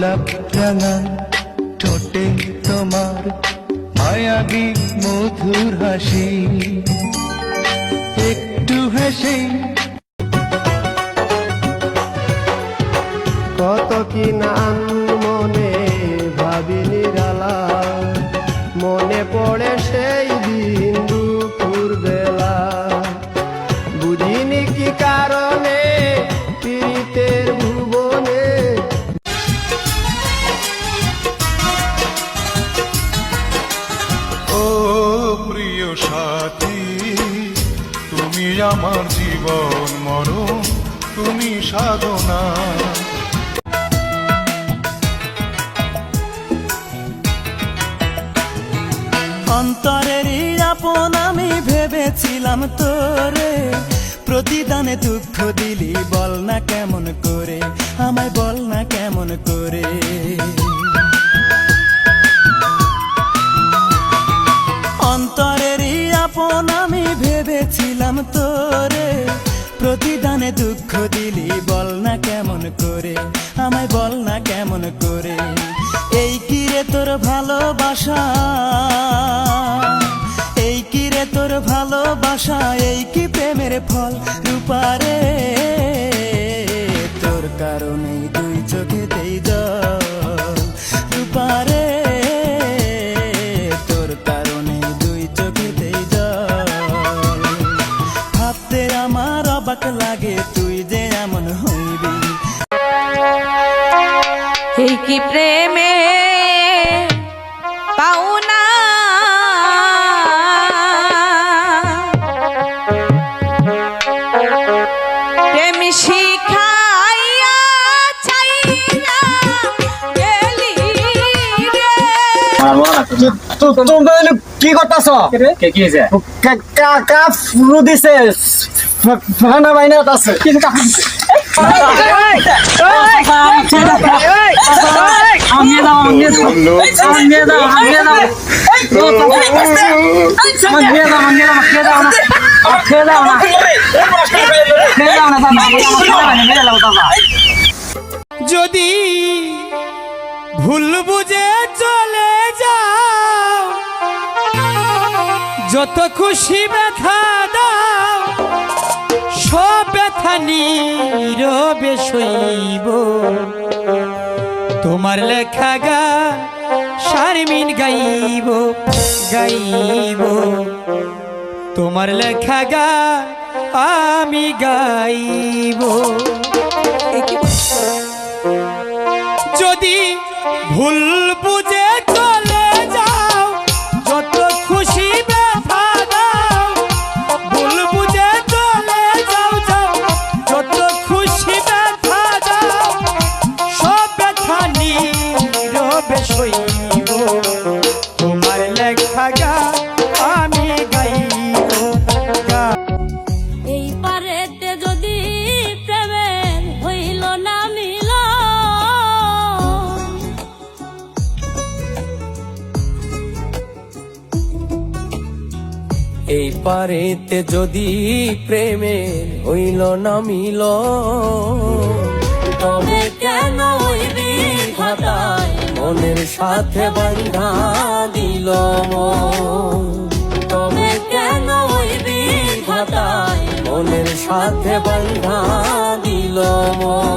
গোলাপ রাঙা ঠোঁটে তোমার মায়াবী মধুর হাসি, একটু হেসে কত কি নাম মনে ভাবি নিরালা, মনে পড়ে সেই দিন দুপুর বেলা, বুঝিনি কি কারণে পীড়িতের ভুবনে। ও প্রিয় সাথী, তুমি আমার জীবন মরণ, তুমি সাধনা। অন্তরের আপন আমি ভেবেছিলাম তোরে, প্রতিদানে দুঃখ দিলি বল না কেমন করে, আমায় বল না কেমন করে। অন্তরের আপন আমি ভেবেছিলাম তোরে, প্রতিদানে দুঃখ দিলি বল না কেমন করে, আমায় বল না কেমন করে। এই কি রে তোর ভালোবাসা, এই কি রে তোর ভালোবাসা, এই কি প্রেমের ফল রূপারে। তোর কারণেই দুই চোখেতেই জল রূপারে, তোর কারণেই দুই চোখেতেই জল। ভাবতে আমার অবাক লাগে তুই যে এমন হইবি। এই কি প্রেমে পাওনা, প্রেম শিখাইয়া চাইনা গেলি রে। তুমি কি করতেছ? কাকা ফুরু দিছে, ফানা বাইনা আছে। যদি ভুল বুঝে চলে যাও, যত খুশি ব্যথা দাও, সব ব্যথা নীরবে সইব। তোমার লেখা গান শারমিন গাইব গাইব, তোমার লেখা গান আমি গাইব। যদি ভুল বুঝে চলে যাও, যত খুশি ব্যথা দাও, ভুল বুঝে চলে যাও যাও, যত খুশি ব্যথা দাও, সব ব্যথা নীরবে সইব। তোমার লেখা গান আমি গাইব। এই পারেতে যদি প্রেমের হইল না মিল, এই পারেতে যদি প্রেমের হইল না মিল, তবে কেন হইবি ঘাটায় মনের সাথে বান্ধা দিল মন। তবে কেন হইবি ঘাটায় মনের সাথে বান্ধা দিল মন।